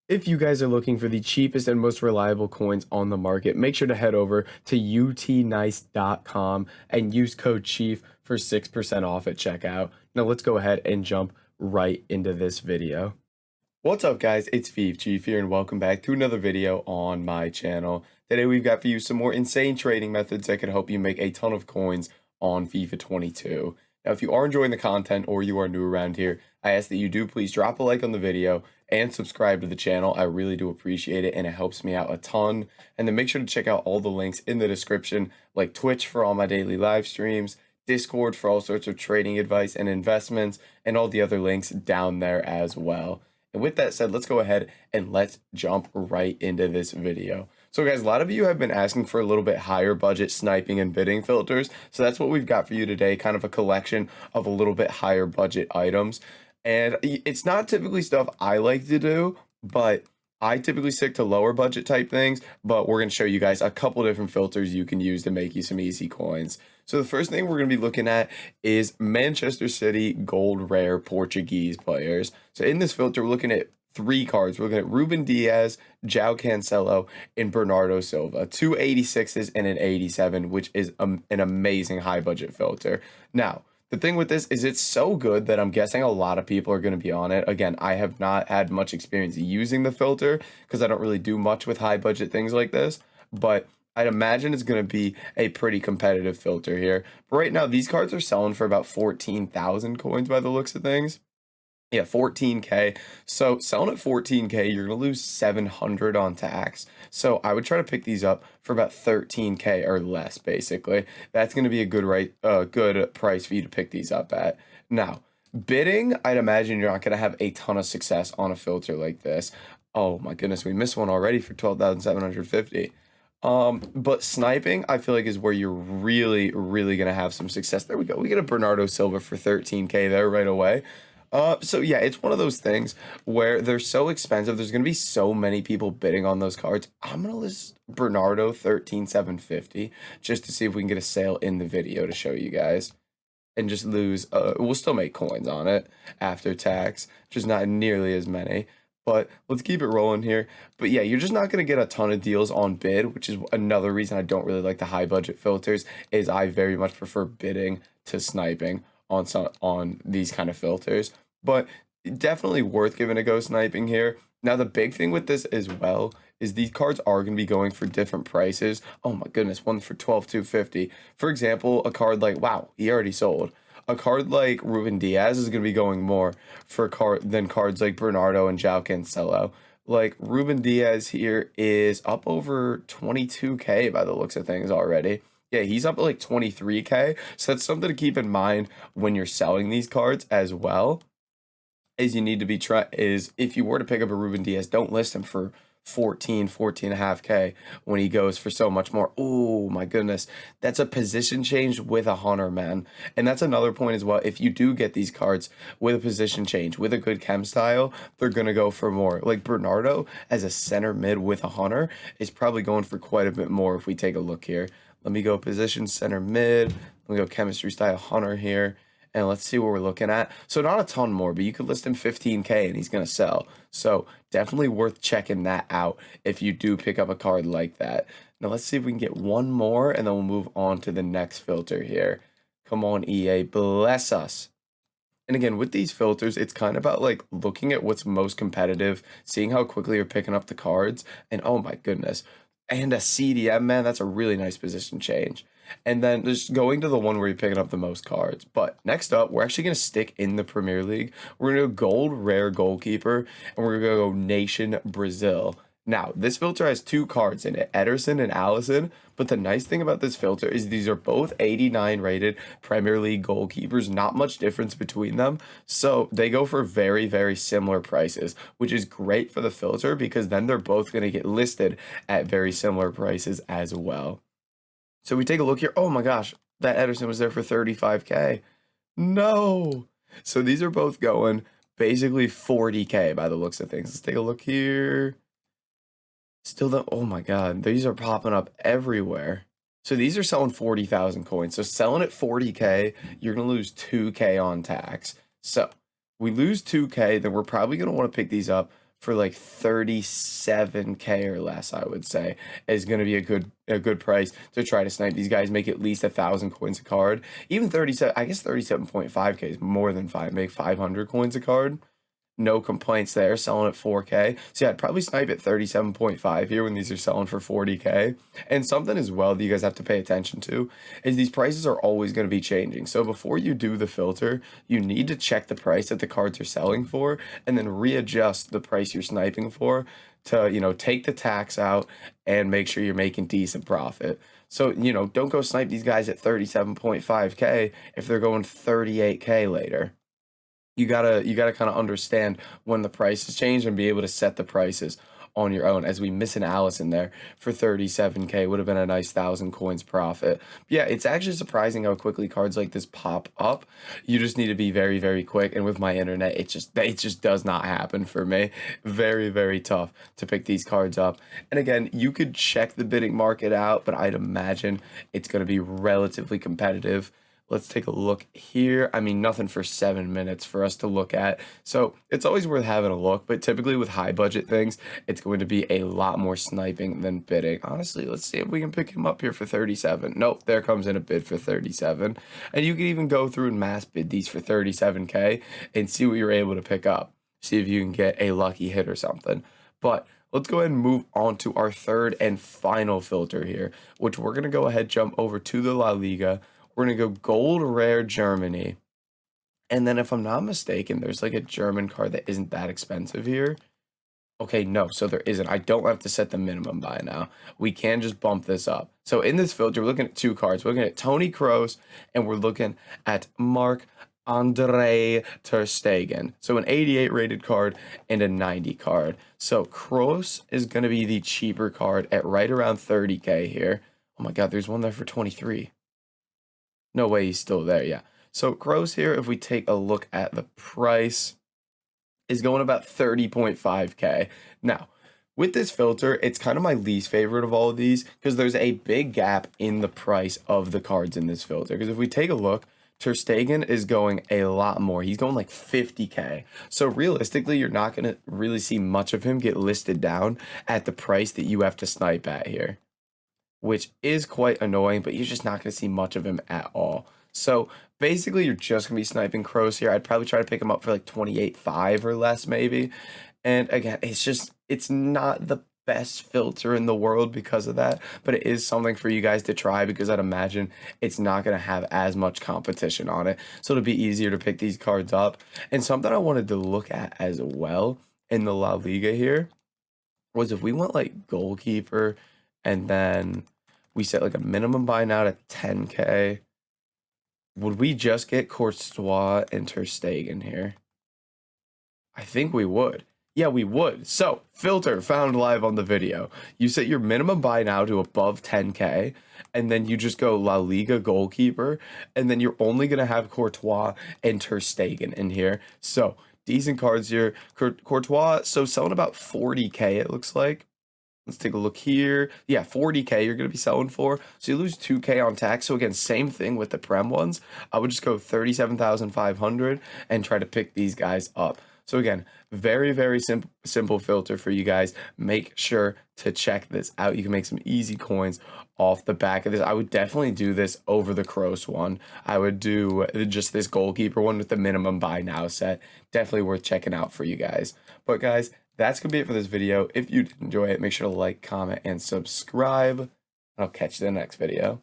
If you guys are looking for the cheapest and most reliable coins on the market, make sure to head over to utnice.com and use code CHIEF for 6% off at checkout. Now let's go ahead and jump right into this video. What's up guys, it's Fifa Chief here and welcome back to another video on my channel. Today we've got for you some more insane trading methods that can help you make a ton of coins on FIFA 22. Now if you are enjoying the content or you are new around here, I ask that you do please drop a like on the video and subscribe to the channel. I really do appreciate it and it helps me out a ton. And then make sure to check out all the links in the description, like Twitch for all my daily live streams, Discord for all sorts of trading advice and investments, and all the other links down there as well. And with that said, let's go ahead and let's jump right into this video. So guys, a lot of you have been asking for a little bit higher budget sniping and bidding filters. So that's what we've got for you today, kind of a collection of a little bit higher budget items. And it's not typically stuff I like to do, but I typically stick to lower budget type things, but we're going to show you guys a couple different filters you can use to make you some easy coins. So the first thing we're going to be looking at is Manchester City Gold Rare Portuguese players. So in this filter, we're looking at three cards. We're looking at Ruben Diaz, João Cancelo, and Bernardo Silva. Two 86s and an 87, which is an amazing high budget filter. Now, the thing with this is it's so good that I'm guessing a lot of people are going to be on it. Again, I have not had much experience using the filter because I don't really do much with high budget things like this, but I'd imagine it's going to be a pretty competitive filter here. But right now, these cards are selling for about 14,000 coins by the looks of things. Yeah, 14K. So selling at 14K, you're going to lose 700 on tax. So I would try to pick these up for about 13K or less, basically. That's going to be a good price for you to pick these up at. Now, bidding, I'd imagine you're not going to have a ton of success on a filter like this. Oh my goodness, we missed one already for 12,750. But sniping, I feel like is where you're really going to have some success. There we go. We get a Bernardo Silva for 13K there right away. So yeah, it's one of those things where they're so expensive. There's going to be so many people bidding on those cards. I'm going to list Bernardo 13,750 just to see if we can get a sale in the video to show you guys and just lose. We'll still make coins on it after tax, just not nearly as many. But let's keep it rolling here. But yeah, you're just not going to get a ton of deals on bid, which is another reason I don't really like the high budget filters, is I very much prefer bidding to sniping on these kind of filters. But definitely worth giving a go sniping here. Now, the big thing with this as well is these cards are going to be going for different prices. Oh my goodness, one for 12,250. For example, a card like, wow, he already sold. A card like Ruben Diaz is going to be going more for than cards like Bernardo and João Cancelo. Like Ruben Diaz here is up over 22K by the looks of things already. Yeah, he's up at like 23K. So that's something to keep in mind when you're selling these cards as well. Is you need to be is if you were to pick up a Ruben Diaz, don't list him for 14.5K when he goes for so much more. Oh my goodness, that's a position change with a hunter, man. And that's another point as well. If you do get these cards with a position change with a good chem style, they're gonna go for more. Like Bernardo as a center mid with a hunter is probably going for quite a bit more if we take a look here. Let me go position center mid. Let me go chemistry style hunter here. And let's see what we're looking at. So not a ton more, but you could list him 15K and he's going to sell. So definitely worth checking that out if you do pick up a card like that. Now let's see if we can get one more and then we'll move on to the next filter here. Come on, EA, bless us. And again, with these filters, it's kind of about like looking at what's most competitive, seeing how quickly you're picking up the cards. And oh my goodness. And a CDM, man, that's a really nice position change. And then just going to the one where you're picking up the most cards. But next up, we're actually going to stick in the Premier League. We're going to go gold rare goalkeeper, and we're going to go nation Brazil. Now, this filter has two cards in it, Ederson and Alisson. But the nice thing about this filter is these are both 89 rated Premier League goalkeepers, not much difference between them. So they go for very similar prices, which is great for the filter because then they're both going to get listed at very similar prices as well. So we take a look here. Oh my gosh, that Ederson was there for 35K. No. So these are both going basically 40K by the looks of things. Let's take a look here. Still oh my god, these are popping up everywhere. So these are selling 40,000 coins. So selling at 40K, you're going to lose 2K on tax. So we lose 2K, then we're probably going to want to pick these up for like 37K or less, I would say, is going to be a good price to try to snipe these guys. Make at least 1,000 coins a card. Even 37, I guess 37.5K is more than five. Make 500 coins a card. No complaints there, selling at 4K. So yeah, I'd probably snipe at 37.5 here when these are selling for 40K. And something as well that you guys have to pay attention to is these prices are always going to be changing. So before you do the filter, you need to check the price that the cards are selling for and then readjust the price you're sniping for to, take the tax out and make sure you're making decent profit. So, don't go snipe these guys at 37.5K if they're going 38K later. You gotta kind of understand when the prices change and be able to set the prices on your own. As we miss an Alice in there for 37K, would have been a nice 1,000 coins profit. Yeah, it's actually surprising how quickly cards like this pop up. You just need to be very, very quick. And with my internet, it just does not happen for me. Very, very tough to pick these cards up. And again, you could check the bidding market out, but I'd imagine it's going to be relatively competitive. Let's take a look here. I mean, nothing for 7 minutes for us to look at. So it's always worth having a look, but typically with high budget things, it's going to be a lot more sniping than bidding. Honestly, let's see if we can pick him up here for 37. Nope, there comes in a bid for 37. And you can even go through and mass bid these for 37K and see what you're able to pick up. See if you can get a lucky hit or something. But let's go ahead and move on to our third and final filter here, which we're going to go ahead, jump over to the La Liga. We're going to go gold rare Germany. And then if I'm not mistaken, there's like a German card that isn't that expensive here. Okay, no, so there isn't. I don't have to set the minimum buy now. We can just bump this up. So in this filter, we're looking at two cards. We're looking at Tony Kroos and we're looking at Marc-Andre ter Stegen. So an 88 rated card and a 90 card. So Kroos is going to be the cheaper card at right around 30K here. Oh my God, there's one there for 23. No way he's still there, yeah. So Kroos here, if we take a look at the price, is going about 30.5K. Now, with this filter, it's kind of my least favorite of all of these because there's a big gap in the price of the cards in this filter. Because if we take a look, ter Stegen is going a lot more. He's going like 50K. So realistically, you're not going to really see much of him get listed down at the price that you have to snipe at here, which is quite annoying, but you're just not going to see much of him at all. So basically, you're just going to be sniping Kroos here. I'd probably try to pick him up for like 28.5 or less maybe. And again, it's not the best filter in the world because of that, but it is something for you guys to try because I'd imagine it's not going to have as much competition on it. So it'll be easier to pick these cards up. And something I wanted to look at as well in the La Liga here was if we went like goalkeeper and then we set like a minimum buy now to 10K. Would we just get Courtois and ter Stegen here? I think we would. Yeah, we would. So, filter found live on the video. You set your minimum buy now to above 10K, and then you just go La Liga goalkeeper, and then you're only going to have Courtois and ter Stegen in here. So, decent cards here. Courtois, so selling about 40K, it looks like. Let's take a look here. Yeah, 40K you're going to be selling for. So you lose 2K on tax. So again, same thing with the Prem ones. I would just go 37,500 and try to pick these guys up. So again, very, very simple filter for you guys. Make sure to check this out. You can make some easy coins off the back of this. I would definitely do this over the Kroos one. I would do just this goalkeeper one with the minimum buy now set. Definitely worth checking out for you guys. But guys, that's going to be it for this video. If you did enjoy it, make sure to like, comment, and subscribe. I'll catch you in the next video.